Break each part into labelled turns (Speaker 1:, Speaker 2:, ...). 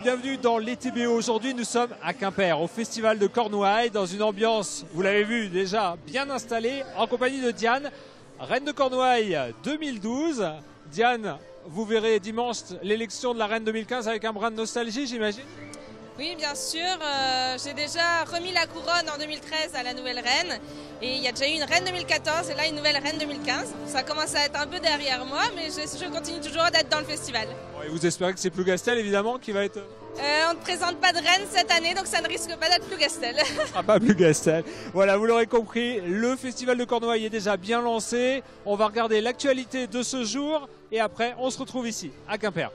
Speaker 1: Bienvenue dans l'ETBO. Aujourd'hui, nous sommes à Quimper, au Festival de Cornouailles, dans une ambiance, vous l'avez vu déjà, bien installée, en compagnie de Diane, reine de Cornouailles 2012. Diane, vous verrez dimanche l'élection de la reine 2015 avec un brin de nostalgie, j'imagine?
Speaker 2: Oui, bien sûr. J'ai déjà remis la couronne en 2013 à la nouvelle reine. Et il y a déjà eu une reine 2014 et là une nouvelle reine 2015. Ça commence à être un peu derrière moi, mais je continue toujours d'être dans le festival.
Speaker 1: Et vous espérez que c'est Plougastel, évidemment, qui va être...
Speaker 2: On ne présente pas de reine cette année, donc ça ne risque pas d'être Plougastel.
Speaker 1: Ce sera pas Plougastel. Voilà, vous l'aurez compris, le Festival de Cornouailles est déjà bien lancé. On va regarder l'actualité de ce jour et après, on se retrouve ici, à Quimper.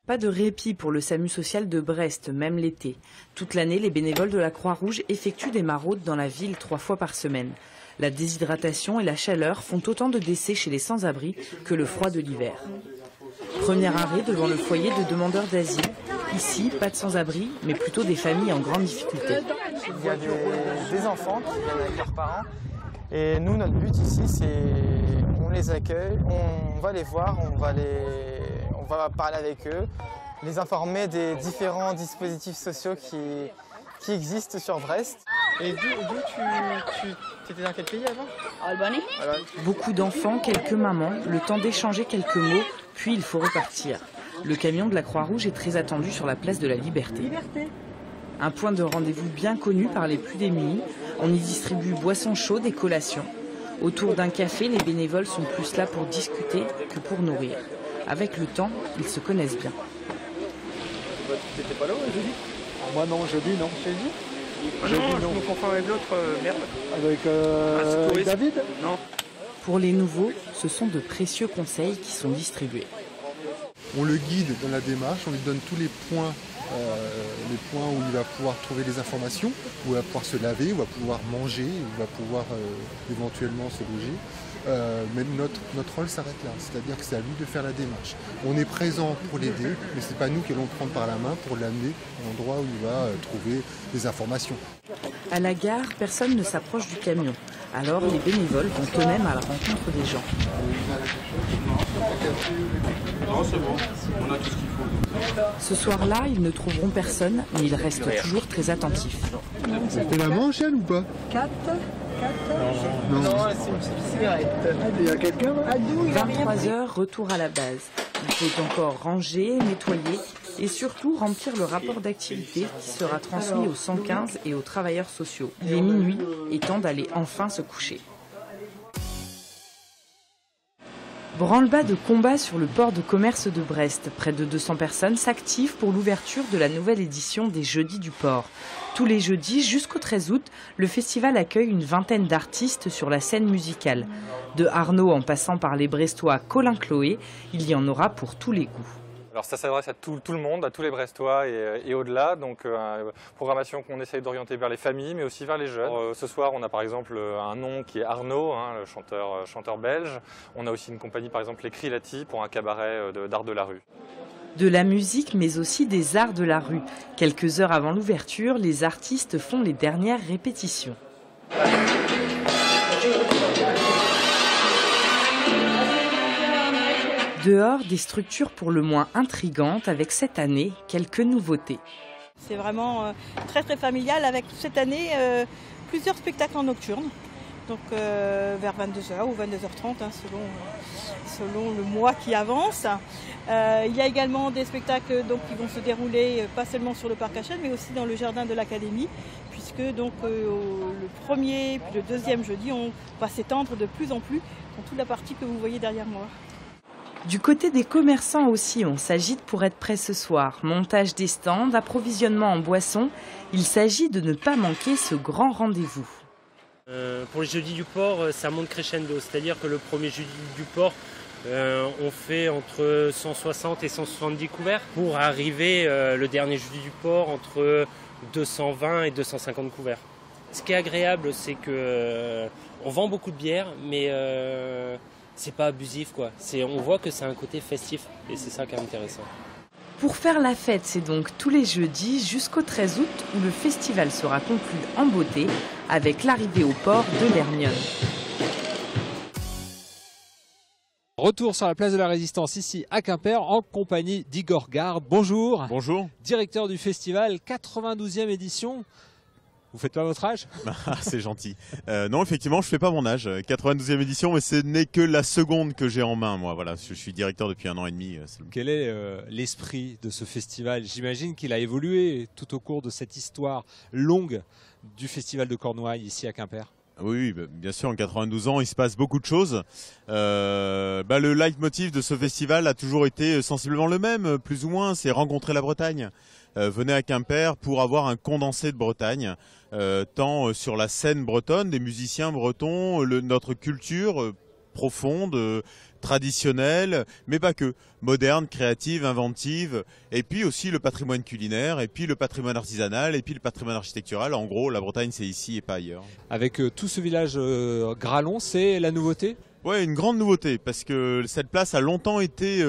Speaker 3: Pas de répit pour le SAMU social de Brest, même l'été. Toute l'année, les bénévoles de la Croix-Rouge effectuent des maraudes dans la ville 3 fois par semaine. La déshydratation et la chaleur font autant de décès chez les sans-abri que le froid de l'hiver. Premier arrêt devant le foyer de demandeurs d'asile. Ici, pas de sans-abri, mais plutôt des familles en grande difficulté.
Speaker 4: Il y a des enfants qui viennent avec leurs parents. Et nous, notre but ici, c'est on les accueille, on va les voir, on va parler avec eux, les informer des différents dispositifs sociaux qui existent sur Brest. Et d'où tu étais dans quel pays avant?
Speaker 5: Albanie.
Speaker 3: Beaucoup d'enfants, quelques mamans, le temps d'échanger quelques mots, puis il faut repartir. Le camion de la Croix-Rouge est très attendu sur la place de la Liberté. Un point de rendez-vous bien connu par les plus démunis. On y distribue boissons chaudes et collations. Autour d'un café, les bénévoles sont plus là pour discuter que pour nourrir. Avec le temps, ils se connaissent bien.
Speaker 4: Tu n'étais pas là jeudi?
Speaker 6: Moi non, jeudi non.
Speaker 4: Jeudi non, je me confonds avec l'autre, merde.
Speaker 6: Avec David?
Speaker 4: Non.
Speaker 3: Pour les nouveaux, ce sont de précieux conseils qui sont distribués.
Speaker 7: On le guide dans la démarche, on lui donne tous les points où il va pouvoir trouver des informations, où il va pouvoir se laver, où il va pouvoir manger, où il va pouvoir éventuellement se loger. Mais notre rôle s'arrête là, c'est-à-dire que c'est à lui de faire la démarche. On est présent pour l'aider, mais ce n'est pas nous qui allons le prendre par la main pour l'amener à l'endroit où il va trouver des informations.
Speaker 3: À la gare, personne ne s'approche du camion. Alors les bénévoles vont eux-mêmes à la rencontre des gens.
Speaker 6: Non, c'est bon, on a tout ce qu'il faut.
Speaker 3: Ce soir-là, ils ne trouveront personne, mais ils restent toujours très attentifs.
Speaker 7: C'est la manche, elle, ou pas?
Speaker 5: 4.
Speaker 4: Non, c'est une petite cigarette.
Speaker 7: Il y a quelqu'un là?
Speaker 3: 23 heures, retour à la base. Il faut encore ranger, nettoyer et surtout remplir le rapport d'activité qui sera transmis aux 115 et aux travailleurs sociaux. Il est minuit et temps d'aller enfin se coucher. Branle-bas de combat sur le port de commerce de Brest. Près de 200 personnes s'activent pour l'ouverture de la nouvelle édition des Jeudis du port. Tous les jeudis jusqu'au 13 août, le festival accueille une vingtaine d'artistes sur la scène musicale. De Arnaud en passant par les Brestois Colin Chloé, il y en aura pour tous les goûts.
Speaker 8: Alors ça s'adresse à tout le monde, à tous les Brestois et au-delà, donc programmation qu'on essaye d'orienter vers les familles mais aussi vers les jeunes. Ce soir on a par exemple un nom qui est Arnaud, le chanteur belge. On a aussi une compagnie par exemple les Crilati pour un cabaret d'art de la rue.
Speaker 3: De la musique mais aussi des arts de la rue. Quelques heures avant l'ouverture, les artistes font les dernières répétitions. Dehors, des structures pour le moins intrigantes avec cette année quelques nouveautés.
Speaker 5: C'est vraiment très très familial avec cette année plusieurs spectacles en nocturne. Donc vers 22h ou 22h30 selon le mois qui avance. Il y a également des spectacles qui vont se dérouler pas seulement sur le parc Hachette mais aussi dans le jardin de l'Académie puisque le premier puis le deuxième jeudi on va s'étendre de plus en plus dans toute la partie que vous voyez derrière moi.
Speaker 3: Du côté des commerçants aussi, on s'agite pour être prêt ce soir. Montage des stands, approvisionnement en boissons. Il s'agit de ne pas manquer ce grand rendez-vous.
Speaker 9: Pour les jeudis du port, ça monte crescendo. C'est-à-dire que le premier jeudi du port, on fait entre 160 et 170 couverts pour arriver le dernier jeudi du port entre 220 et 250 couverts. Ce qui est agréable, c'est que on vend beaucoup de bière, mais c'est pas abusif, quoi. On voit que c'est un côté festif et c'est ça qui est intéressant.
Speaker 3: Pour faire la fête, c'est donc tous les jeudis jusqu'au 13 août où le festival sera conclu en beauté avec l'arrivée au port de l'Hermione.
Speaker 1: Retour sur la place de la Résistance ici à Quimper en compagnie d'Igor Garde. Bonjour.
Speaker 10: Bonjour.
Speaker 1: Directeur du festival, 92e édition. Vous faites pas votre âge?
Speaker 10: C'est gentil. Non, effectivement, je fais pas mon âge. 92e édition, mais ce n'est que la seconde que j'ai en main, moi. Voilà, je suis directeur depuis 1 an et demi.
Speaker 1: Quel est l'esprit de ce festival? J'imagine qu'il a évolué tout au cours de cette histoire longue du festival de Cornouailles ici à Quimper.
Speaker 10: Oui, bien sûr, en 92 ans, il se passe beaucoup de choses. Le leitmotiv de ce festival a toujours été sensiblement le même, plus ou moins, c'est rencontrer la Bretagne. Venez à Quimper pour avoir un condensé de Bretagne, tant sur la scène bretonne, des musiciens bretons, notre culture profonde, traditionnelle, mais pas que, moderne, créative, inventive, et puis aussi le patrimoine culinaire, et puis le patrimoine artisanal, et puis le patrimoine architectural. En gros, la Bretagne, c'est ici et pas ailleurs.
Speaker 1: Avec tout ce village Gralon, c'est la nouveauté?
Speaker 10: Ouais, une grande nouveauté, parce que cette place a longtemps été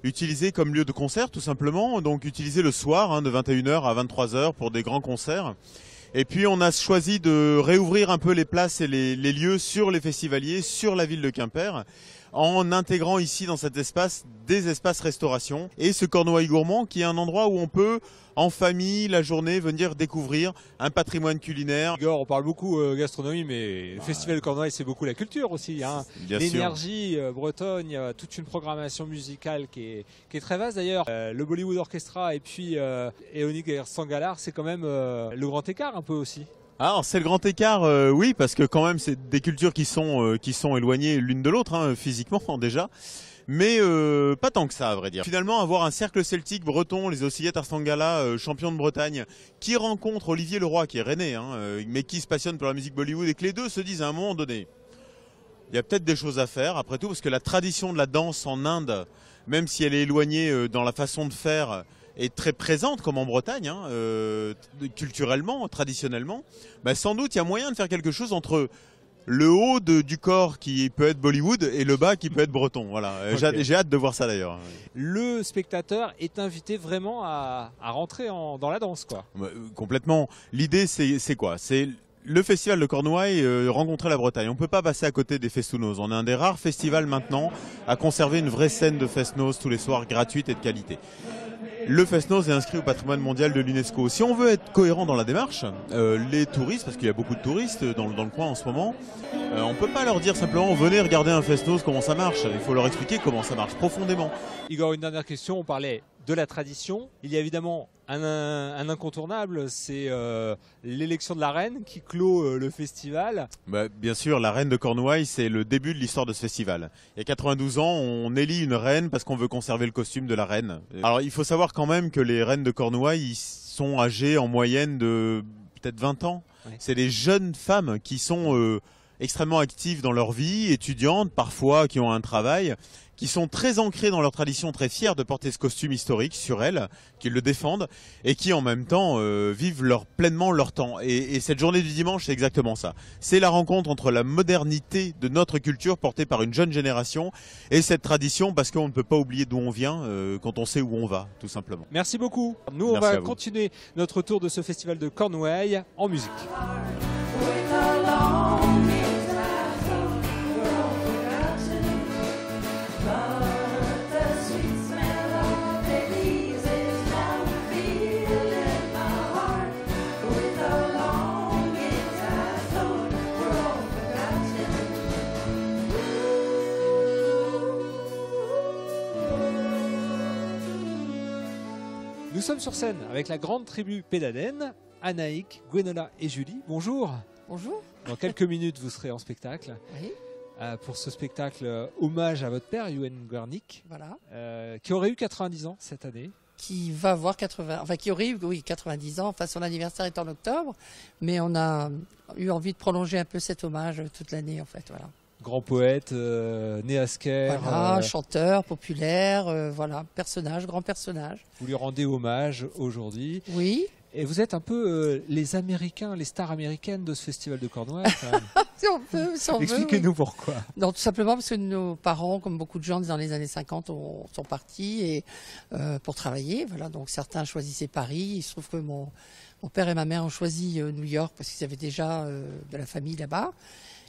Speaker 10: utilisée comme lieu de concert, tout simplement, donc utilisée le soir, de 21h à 23h pour des grands concerts. Et puis on a choisi de réouvrir un peu les places et les lieux sur les festivaliers, sur la ville de Quimper, en intégrant ici dans cet espace des espaces restauration et ce Cornouailles gourmand qui est un endroit où on peut en famille la journée venir découvrir un patrimoine culinaire.
Speaker 1: Igor, on parle beaucoup gastronomie, mais le festival de Cornouailles c'est beaucoup la culture aussi, hein. L'énergie bretonne, il y a toute une programmation musicale qui est très vaste d'ailleurs. Le Bollywood Orchestra et puis Eonic Sangalar, c'est quand même le grand écart un peu aussi.
Speaker 10: Alors c'est le grand écart, oui, parce que quand même c'est des cultures qui sont éloignées l'une de l'autre, physiquement déjà, mais pas tant que ça à vrai dire. Finalement avoir un cercle celtique breton, les Oscillettes Arstangala, champions de Bretagne, qui rencontrent Olivier Leroy qui est rennais, mais qui se passionne pour la musique Bollywood et que les deux se disent à un moment donné, il y a peut-être des choses à faire après tout, parce que la tradition de la danse en Inde, même si elle est éloignée dans la façon de faire, est très présente comme en Bretagne, culturellement, traditionnellement, sans doute il y a moyen de faire quelque chose entre le haut du corps qui peut être Bollywood et le bas qui peut être breton. Voilà. Okay. J'ai hâte de voir ça d'ailleurs.
Speaker 1: Le spectateur est invité vraiment à rentrer dans la danse, quoi.
Speaker 10: Complètement. L'idée c'est quoi? C'est le festival de Cornouailles, rencontrer la Bretagne. On ne peut pas passer à côté des Festounos. On est un des rares festivals maintenant à conserver une vraie scène de Festnos tous les soirs, gratuite et de qualité. Le Festnos est inscrit au patrimoine mondial de l'UNESCO. Si on veut être cohérent dans la démarche, les touristes, parce qu'il y a beaucoup de touristes dans le coin en ce moment, on ne peut pas leur dire simplement venez regarder un Festnos, comment ça marche. Il faut leur expliquer comment ça marche profondément.
Speaker 1: Igor, une dernière question. On parlait de la tradition. Il y a évidemment un incontournable, c'est l'élection de la reine qui clôt le festival.
Speaker 10: Bien sûr, la reine de Cornouailles, c'est le début de l'histoire de ce festival. Il y a 92 ans, on élit une reine parce qu'on veut conserver le costume de la reine. Alors il faut savoir quand même que les reines de Cornouailles sont âgées en moyenne de peut-être 20 ans. Ouais. C'est des jeunes femmes qui sont extrêmement actives dans leur vie, étudiantes parfois, qui ont un travail, qui sont très ancrés dans leur tradition, très fiers de porter ce costume historique sur elles, qui le défendent et qui en même temps vivent pleinement leur temps. Et cette journée du dimanche, c'est exactement ça. C'est la rencontre entre la modernité de notre culture portée par une jeune génération et cette tradition, parce qu'on ne peut pas oublier d'où on vient quand on sait où on va, tout simplement.
Speaker 1: Merci beaucoup. Nous, on va continuer notre tour de ce festival de Cornouailles en musique. Nous sommes sur scène avec la grande tribu pédadène, Anaïk, Gwenola et Julie. Bonjour.
Speaker 11: Bonjour.
Speaker 1: Dans quelques minutes, vous serez en spectacle.
Speaker 11: Oui.
Speaker 1: Pour ce spectacle hommage à votre père, Ewen Guernic,
Speaker 11: voilà.
Speaker 1: Qui aurait eu 90 ans cette année.
Speaker 11: Qui va avoir 80, enfin qui aurait eu 90 ans, enfin son anniversaire est en octobre, mais on a eu envie de prolonger un peu cet hommage toute l'année en fait, voilà.
Speaker 1: Grand poète, né à Sker.
Speaker 11: Voilà, chanteur, populaire, voilà, personnage, grand personnage.
Speaker 1: Vous lui rendez hommage aujourd'hui.
Speaker 11: Oui.
Speaker 1: Et vous êtes un peu les Américains, les stars américaines de ce festival de Cornouailles.
Speaker 11: Si on peut, si on veut,
Speaker 1: Expliquez-nous
Speaker 11: oui.
Speaker 1: pourquoi.
Speaker 11: Non, tout simplement parce que nos parents, comme beaucoup de gens dans les années 50, sont partis et, pour travailler. Voilà, donc certains choisissaient Paris. Il se trouve que mon père et ma mère ont choisi New York parce qu'ils avaient déjà de la famille là-bas.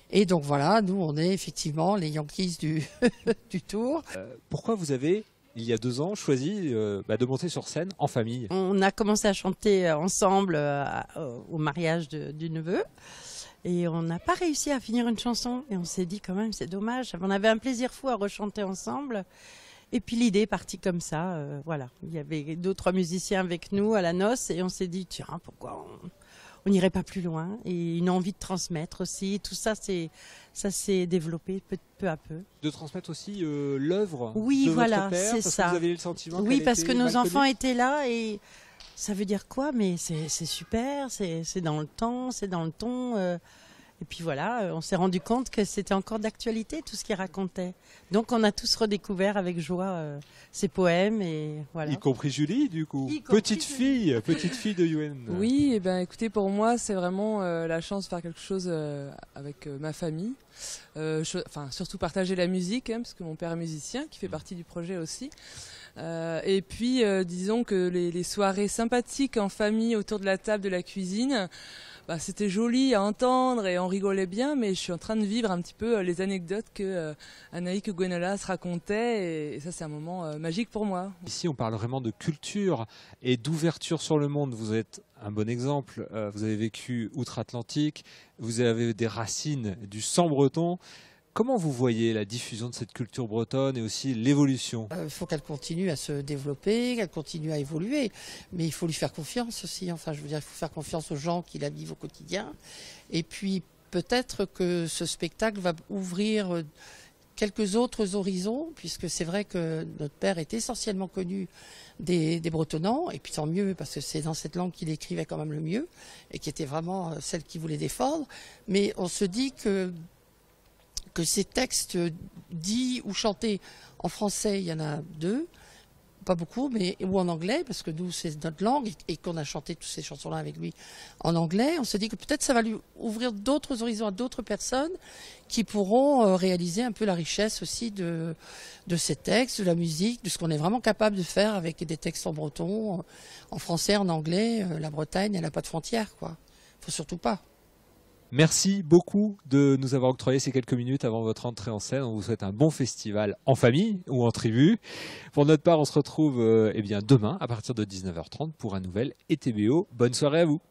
Speaker 11: Et donc voilà, nous on est effectivement les Yankees du Tour.
Speaker 1: Pourquoi vous avez, il y a 2 ans, choisi de monter sur scène en famille?
Speaker 12: On a commencé à chanter ensemble au mariage du neveu. Et on n'a pas réussi à finir une chanson. Et on s'est dit quand même, c'est dommage. On avait un plaisir fou à rechanter ensemble. Et puis l'idée est partie comme ça. Voilà. Il y avait d'autres musiciens avec nous à la noce. Et on s'est dit, tiens, pourquoi on n'irait pas plus loin? Et une envie de transmettre aussi. Tout ça, ça s'est développé peu à peu.
Speaker 1: De transmettre aussi l'œuvre
Speaker 12: oui,
Speaker 1: de
Speaker 12: voilà,
Speaker 1: votre père,
Speaker 12: c'est
Speaker 1: parce
Speaker 12: ça.
Speaker 1: que vous avez eu le sentiment
Speaker 12: oui, parce que nos
Speaker 1: mal
Speaker 12: enfants
Speaker 1: connue.
Speaker 12: étaient là et ça veut dire quoi? Mais c'est super, c'est dans le temps, c'est dans le ton. Et puis voilà, on s'est rendu compte que c'était encore d'actualité tout ce qu'il racontait. Donc on a tous redécouvert avec joie ses poèmes et voilà.
Speaker 1: Y compris Julie, du coup. Petite fille de Yuen.
Speaker 13: Oui, et ben écoutez, pour moi, c'est vraiment la chance de faire quelque chose avec ma famille. Enfin, surtout partager la musique, hein, parce que mon père est musicien, qui fait partie du projet aussi. Et puis, disons que les soirées sympathiques en famille autour de la table de la cuisine, c'était joli à entendre et on rigolait bien, mais je suis en train de vivre un petit peu les anecdotes que Anaïs et Gwenola se racontaient, et ça c'est un moment magique pour moi.
Speaker 1: Ici on parle vraiment de culture et d'ouverture sur le monde. Vous êtes un bon exemple, vous avez vécu outre-Atlantique, vous avez des racines du sang breton. Comment vous voyez la diffusion de cette culture bretonne et aussi l'évolution?
Speaker 11: Il faut qu'elle continue à se développer, qu'elle continue à évoluer, mais il faut lui faire confiance aussi. Enfin, je veux dire, il faut faire confiance aux gens qui la vivent au quotidien. Et puis, peut-être que ce spectacle va ouvrir quelques autres horizons, puisque c'est vrai que notre père est essentiellement connu des Bretonnants, et puis tant mieux, parce que c'est dans cette langue qu'il écrivait quand même le mieux, et qui était vraiment celle qu'il voulait défendre. Mais on se dit que ces textes dits ou chantés en français, il y en a 2, pas beaucoup, ou en anglais, parce que nous, c'est notre langue, et qu'on a chanté toutes ces chansons-là avec lui en anglais. On se dit que peut-être ça va lui ouvrir d'autres horizons à d'autres personnes qui pourront réaliser un peu la richesse aussi de ces textes, de la musique, de ce qu'on est vraiment capable de faire avec des textes en breton, en français, en anglais. La Bretagne, elle n'a pas de frontières, quoi. Faut surtout pas.
Speaker 1: Merci beaucoup de nous avoir octroyé ces quelques minutes avant votre entrée en scène. On vous souhaite un bon festival en famille ou en tribu. Pour notre part, on se retrouve demain à partir de 19h30 pour un nouvel ETBO. Bonne soirée à vous.